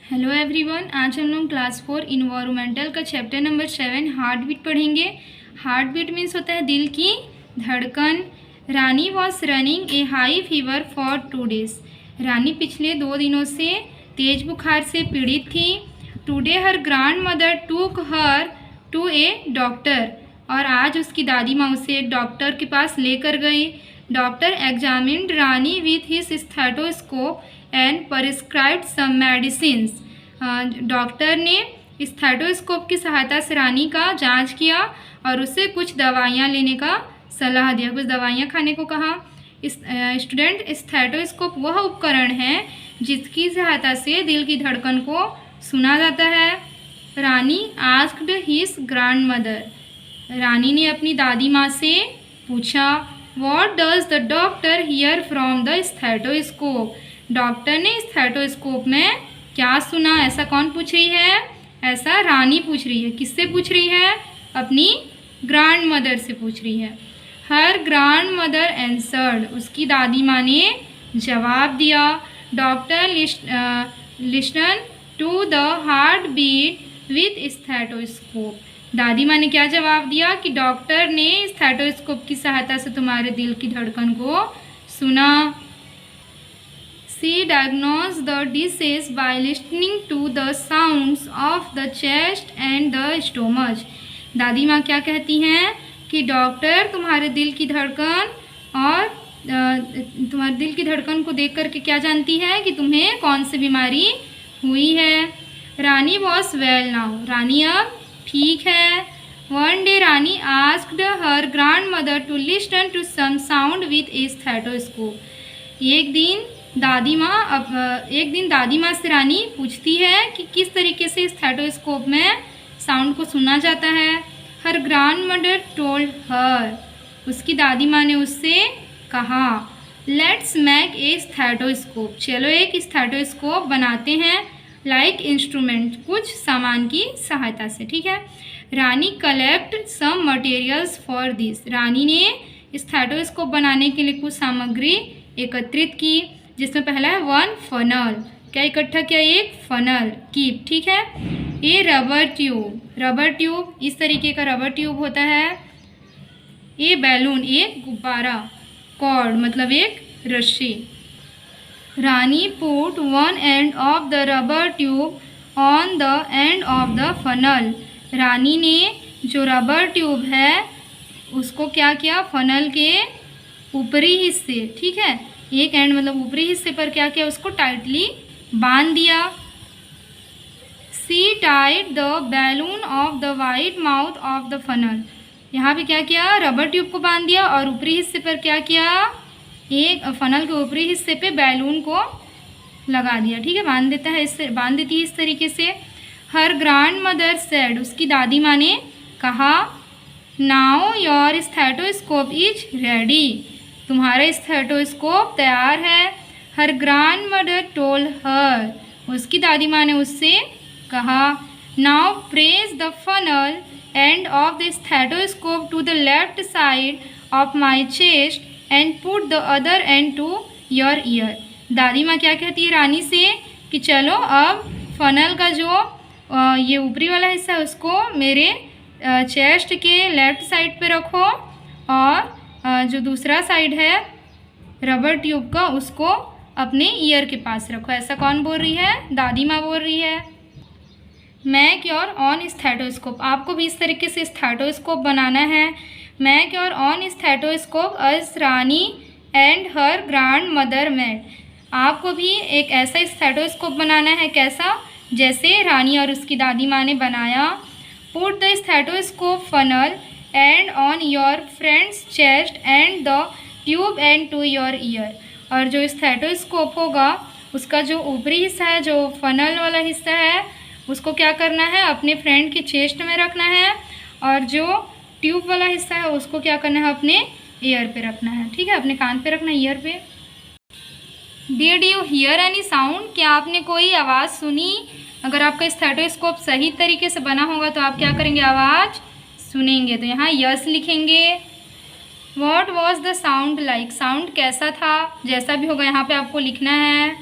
Hello everyone, आज हम लोग क्लास 4 इन्वायरमेंटल का चैप्टर नंबर 7 हार्ट बीट पढ़ेंगे। हार्ट बीट मीन्स होता है दिल की धड़कन। Rani was running a high fever for 2 days। Rani पिछले 2 दिनों से तेज बुखार से पीड़ित थी। टुडे हर ग्रैंड मदर टूक हर टू ए डॉक्टर। और आज उसकी दादी माँ उसे एक डॉक्टर के पास लेकर गई। Doctor examined Rani with his stethoscope and prescribed some medicines. Doctor ने स्टेथोस्कोप की सहायता से रानी का जांच किया और उसे कुछ दवाइयाँ लेने का सलाह दिया, कुछ दवाइयाँ खाने को कहा। स्टूडेंट, स्टेथोस्कोप वह उपकरण है जिसकी सहायता से दिल की धड़कन को सुना जाता है। रानी आस्क्ड हिज ग्रैंड मदर। रानी ने अपनी दादी माँ से पूछा, what does the doctor here from the stethoscope. Doctor ने स्टेथोस्कोप में क्या सुना, ऐसा कौन पूछ रही है? ऐसा रानी पूछ रही है। किससे पूछ रही है? अपनी ग्रैंड मदर से पूछ रही है। Her grandmother answered. उसकी दादी माँ ने जवाब दिया। Doctor listen to the heart beat with stethoscope. दादी माँ ने क्या जवाब दिया कि डॉक्टर ने स्टेथोस्कोप की सहायता से तुम्हारे दिल की धड़कन को सुना। She diagnosed the disease by listening to the sounds of the chest and the stomach। दादी माँ क्या कहती हैं कि डॉक्टर तुम्हारे दिल की धड़कन और तुम्हारे दिल की धड़कन को देख कर के क्या जानती है कि तुम्हें कौन सी बीमारी हुई है। Rani was well now. Rani अब ठीक है। One day Rani asked her grandmother to listen to some sound with a stethoscope. एक दिन दादी माँ से रानी पूछती है कि किस तरीके से स्टेथोस्कोप में साउंड को सुना जाता है। Her grandmother told her. उसकी दादी माँ ने उससे कहा, लेट्स मेक ए स्टेथोस्कोप। चलो एक स्टेथोस्कोप बनाते हैं। लाइक इंस्ट्रूमेंट, कुछ सामान की सहायता से। ठीक है। Rani collect some materials for this. Rani ने स्टेथोस्कोप बनाने के लिए कुछ सामग्री एकत्रित की, जिसमें पहला है 1 फनल। क्या इकट्ठा किया? एक फनल, कीप। ठीक है। ये रबर ट्यूब। रबर ट्यूब इस तरीके का रबर ट्यूब होता है। ये बैलून, एक गुब्बारा। कॉर्ड मतलब एक रस्सी। Rani put one end of the rubber tube on the end of the funnel. Rani ने जो रबर ट्यूब है उसको क्या किया? फनल के ऊपरी हिस्से, ठीक है, एक एंड मतलब ऊपरी हिस्से पर क्या किया? उसको टाइटली बांध दिया। She tied the balloon of the wide mouth of the funnel. यहाँ पे क्या किया? रबर ट्यूब को बांध दिया और ऊपरी हिस्से पर क्या किया? एक फनल के ऊपरी हिस्से पे बैलून को लगा दिया। ठीक है, बांध देती है इस तरीके से। Her grandmother said. उसकी दादी माँ ने कहा, now your stethoscope is ready. तुम्हारा स्टेथोस्कोप तैयार है। Her grandmother told her. उसकी दादी माँ ने उससे कहा, now press the funnel end of the stethoscope to the left side of my chest and put the other end to your ear. दादी माँ क्या कहती है रानी से कि चलो अब फनल का जो ये ऊपरी वाला हिस्सा है उसको मेरे चेस्ट के लेफ्ट साइड पे रखो और जो दूसरा साइड है रबर ट्यूब का उसको अपने ईयर के पास रखो। ऐसा कौन बोल रही है? दादी माँ बोल रही है। Make your on stethoscope. आपको भी इस तरीके से स्टेथोस्कोप बनाना है। Make your on stethoscope us Rani and her grand mother made. आपको भी एक ऐसा स्टेथोस्कोप बनाना है। कैसा? जैसे रानी और उसकी दादी माँ ने बनाया। Put the stethoscope funnel end on your friend's chest and the tube end to your ear. और जो स्टेथोस्कोप होगा उसका जो ऊपरी हिस्सा है, जो फनल वाला हिस्सा है, उसको क्या करना है? अपने फ्रेंड के चेस्ट में रखना है और जो ट्यूब वाला हिस्सा है उसको क्या करना है? अपने ईयर पे रखना है। ठीक है, अपने कान पे रखना है, ईयर पे। Did you here any sound? क्या आपने कोई आवाज़ सुनी? अगर आपका स्टेथोस्कोप सही तरीके से बना होगा तो आप क्या करेंगे? आवाज़ सुनेंगे। तो यहाँ यस लिखेंगे। What was the sound like? Sound कैसा था? जैसा भी होगा यहाँ पे आपको लिखना है।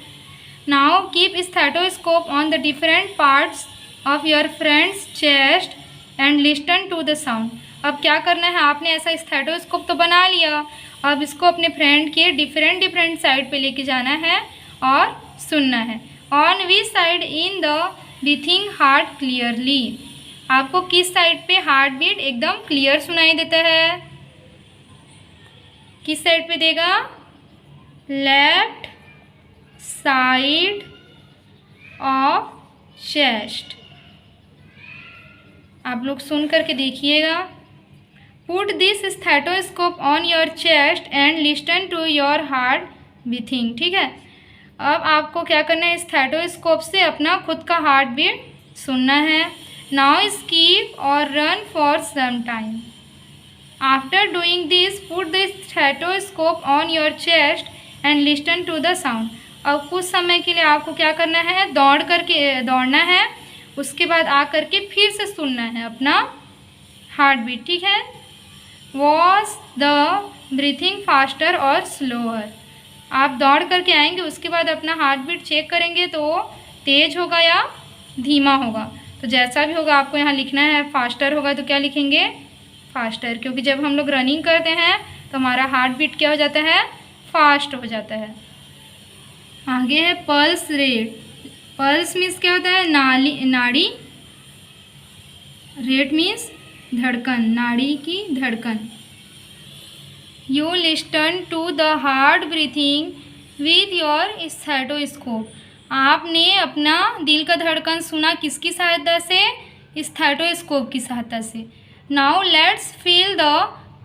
Now keep stethoscope on the different parts of your friend's chest and listen to the sound. अब क्या करना है, आपने ऐसा स्टेथोस्कोप तो बना लिया, अब इसको अपने फ्रेंड के डिफरेंट साइड पे लेके जाना है और सुनना है। On which side in the beating heart clearly, आपको किस साइड पे हार्ट बीट एकदम क्लियर सुनाई देता है, किस साइड पे देगा, लेफ्ट साइड ऑफ चेस्ट। आप लोग सुन करके देखिएगा। Put this stethoscope on your chest and listen to your heart beating. ठीक है, अब आपको क्या करना है, स्टेथोस्कोप से अपना खुद का हार्ट बीट सुनना है। नाउ स्कीप और run for some time. After doing this put the stethoscope on your chest and listen to the sound. अब कुछ समय के लिए आपको क्या करना है, दौड़ना है, उसके बाद आ करके फिर से सुनना है अपना हार्ट बीट। ठीक है, वॉज द ब्रीथिंग फास्टर और स्लोअर। आप दौड़ करके आएंगे, उसके बाद अपना हार्ट बीट चेक करेंगे तो तेज होगा या धीमा होगा। तो जैसा भी होगा आपको यहाँ लिखना है, फास्टर होगा तो क्या लिखेंगे, फास्टर, क्योंकि जब हम लोग रनिंग करते हैं तो हमारा हार्ट बीट क्या हो जाता है, फास्ट हो जाता है। आगे है पल्स रेट। पल्स मीन्स क्या होता है, नाड़ी, रेट मीन्स धड़कन, नाड़ी की धड़कन। You listen to the heart breathing with your stethoscope. आपने अपना दिल का धड़कन सुना किसकी सहायता से, स्टेथोस्कोप की सहायता से। Now let's feel the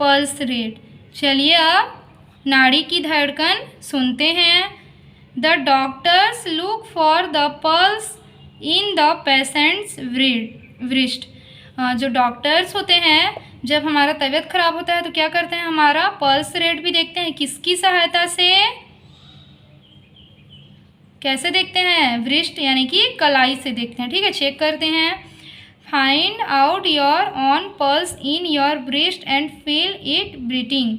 pulse rate. चलिए अब नाड़ी की धड़कन सुनते हैं। The doctors look for the pulse in the patients wrist। जो डॉक्टर्स होते हैं, जब हमारा तबीयत खराब होता है तो क्या करते हैं, हमारा पल्स रेट भी देखते हैं, किसकी सहायता से, कैसे देखते हैं, wrist यानी कि कलाई से देखते हैं। ठीक है, चेक करते हैं। Find out your on pulse in your wrist and feel it breathing.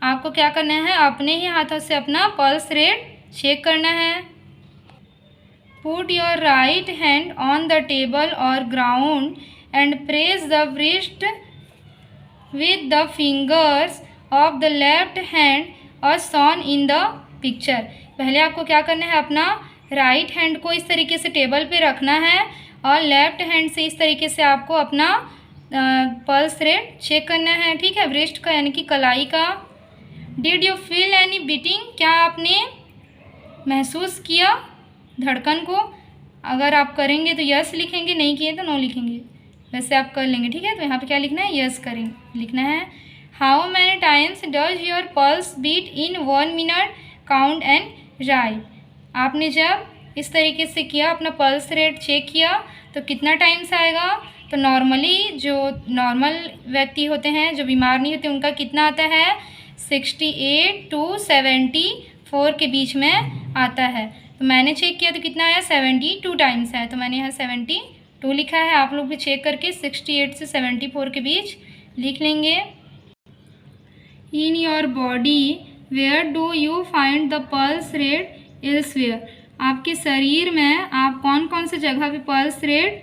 आपको क्या करना है, अपने ही हाथों से अपना पल्स रेट चेक करना है। Put your right hand on the table और ground and press the wrist with the fingers of the left hand और शॉन इन द पिक्चर। पहले आपको क्या करना है, अपना राइट हैंड को इस तरीके से टेबल पे रखना है और लेफ्ट हैंड से इस तरीके से आपको अपना पल्स रेट चेक करना है। ठीक है, wrist का यानी कि कलाई का। Did you feel any beating, क्या आपने महसूस किया धड़कन को। अगर आप करेंगे तो यस लिखेंगे, नहीं किए तो नो लिखेंगे, वैसे आप कर लेंगे। ठीक है, तो यहाँ पे क्या लिखना है, यस करेंगे, लिखना है। How many times does your pulse beat in 1 minute, count and write. आपने जब इस तरीके से किया, अपना पल्स रेट चेक किया, तो कितना टाइम्स आएगा। तो नॉर्मली जो नॉर्मल व्यक्ति होते हैं, जो बीमार नहीं होते, उनका कितना आता है, 68 to 74 के बीच में आता है। तो मैंने चेक किया तो कितना आया, 72 टाइम्स है, तो मैंने यहाँ 72 लिखा है। आप लोग भी चेक करके 68 से 74 के बीच लिख लेंगे। In your body where do you find the pulse rate elsewhere. आपके शरीर में आप कौन कौन से जगह पे पल्स रेट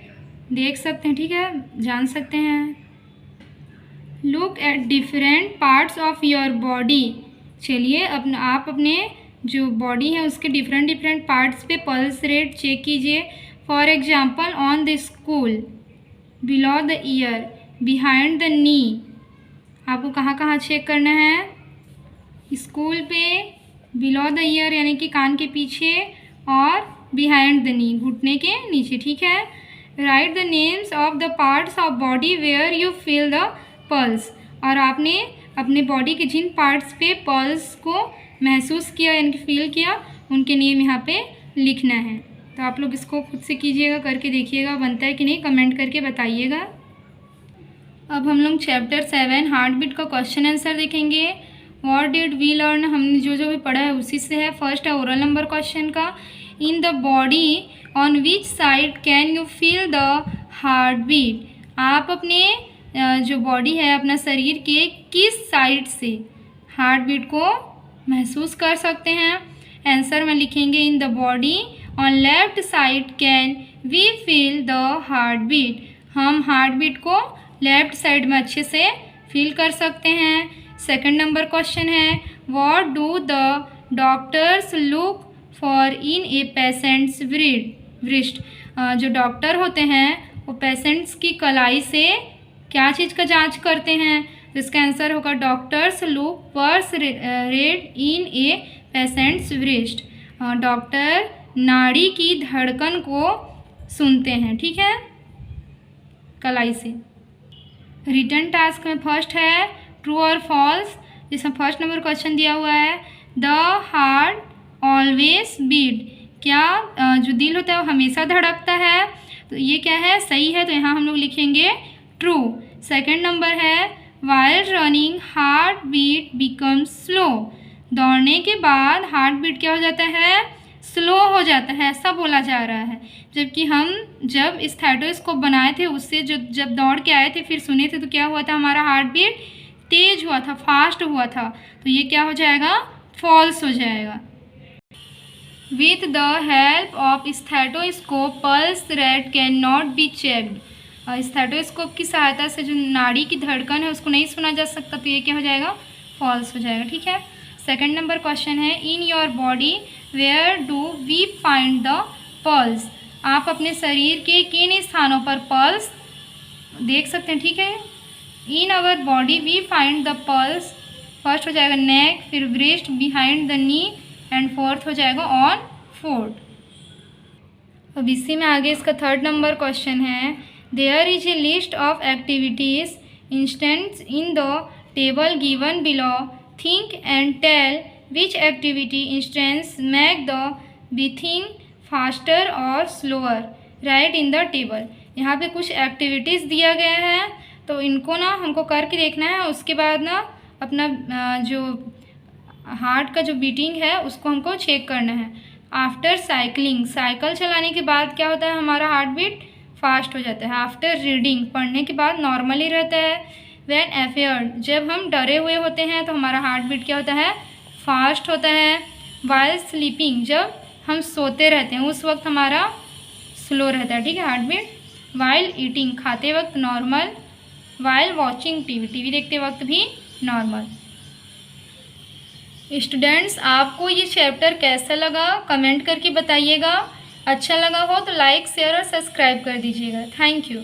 देख सकते हैं, ठीक है, जान सकते हैं। Look at different parts of your body. चलिए आप अपने जो बॉडी है उसके डिफरेंट पार्ट्स पे पल्स रेट चेक कीजिए। For example on the school, below the year, behind the नी। आपको कहाँ कहाँ चेक करना है, स्कूल पे, बिलो द ईयर यानी कि कान के पीछे, और बिहाइंड द नी घुटने के नीचे। ठीक है, write the names of the parts of body where you feel the pulse. और आपने अपने बॉडी के जिन पार्ट्स पे पल्स को महसूस किया यानी कि फील किया, उनके नेम यहाँ पे लिखना है। तो आप लोग इसको खुद से कीजिएगा, करके देखिएगा बनता है कि नहीं, कमेंट करके बताइएगा। अब हम लोग चैप्टर 7 हार्ट बीट का क्वेश्चन आंसर देखेंगे। व्हाट डिड वी लर्न, हमने जो भी पढ़ा है उसी से है। फर्स्ट है ओरल नंबर क्वेश्चन का। In the body on which side can you feel the heart beat. आप अपने जो बॉडी है, अपना शरीर के किस साइड से हार्ट बीट को महसूस कर सकते हैं। आंसर में लिखेंगे in the body on left side can we feel the heart beat. हम हार्ट बीट को लेफ्ट साइड में अच्छे से फील कर सकते हैं। सेकंड नंबर क्वेश्चन है, what do the doctors look for in a patient's wrist. जो डॉक्टर होते हैं वो पेशेंट्स की कलाई से क्या चीज़ का जांच करते हैं? तो इसका आंसर होगा doctors look pulse rate in a patient's wrist. Doctor नाड़ी की धड़कन को सुनते हैं, ठीक है, कलाई से। रिटर्न टास्क में फर्स्ट है ट्रू और फॉल्स, जिसमें फर्स्ट नंबर क्वेश्चन दिया हुआ है, द हार्ट ऑलवेज बीट। क्या जो दिल होता है वो हमेशा धड़कता है? तो ये क्या है, सही है, तो यहाँ हम लोग लिखेंगे ट्रू। सेकंड नंबर है, while running heart beat becomes slow. दौड़ने के बाद हार्ट बीट क्या हो जाता है, स्लो हो जाता है, ऐसा बोला जा रहा है। जबकि हम जब स्टेथोस्कोप बनाए थे उससे जब दौड़ के आए थे फिर सुने थे तो क्या हुआ था, हमारा हार्ट बीट तेज हुआ था, फास्ट हुआ था। तो ये क्या हो जाएगा, फॉल्स हो जाएगा। With the help of stethoscope pulse rate can not be checked. Stethoscope की सहायता से जो नाड़ी की धड़कन है उसको नहीं सुना जा सकता, तो ये क्या हो जाएगा, फॉल्स हो जाएगा, ठीक है। सेकंड नंबर क्वेश्चन है, in your body where do we find the pulse. आप अपने शरीर के किन स्थानों पर पल्स देख सकते हैं, ठीक है। In our body we find the pulse, first हो जाएगा नेक, फिर breast, behind the knee and fourth हो जाएगा ऑन फोर्थ। अब इसी में आगे इसका थर्ड नंबर क्वेश्चन है, there is a list of activities instants in the table given below, think and tell which activity instants make the breathing faster और slower, write in the table. यहाँ पे कुछ एक्टिविटीज़ दिया गया है तो इनको ना हमको करके देखना है, उसके बाद ना अपना जो हार्ट का जो बीटिंग है उसको हमको चेक करना है। आफ्टर साइकिलिंग, साइकिल चलाने के बाद क्या होता है, हमारा हार्ट बीट फास्ट हो जाता है। आफ्टर रीडिंग, पढ़ने के बाद नॉर्मली रहता है। व्हेन अफेयर्ड, जब हम डरे हुए होते हैं तो हमारा हार्ट बीट क्या होता है, फास्ट होता है। वाइल स्लीपिंग, जब हम सोते रहते हैं उस वक्त हमारा स्लो रहता है, ठीक है, हार्ट बीट। वाइल ईटिंग, खाते वक्त normal. While watching TV, TV देखते वक्त भी नॉर्मल। स्टूडेंट्स, आपको ये चैप्टर कैसा लगा कमेंट करके बताइएगा। अच्छा लगा हो तो लाइक शेयर और सब्सक्राइब कर दीजिएगा। Thank you.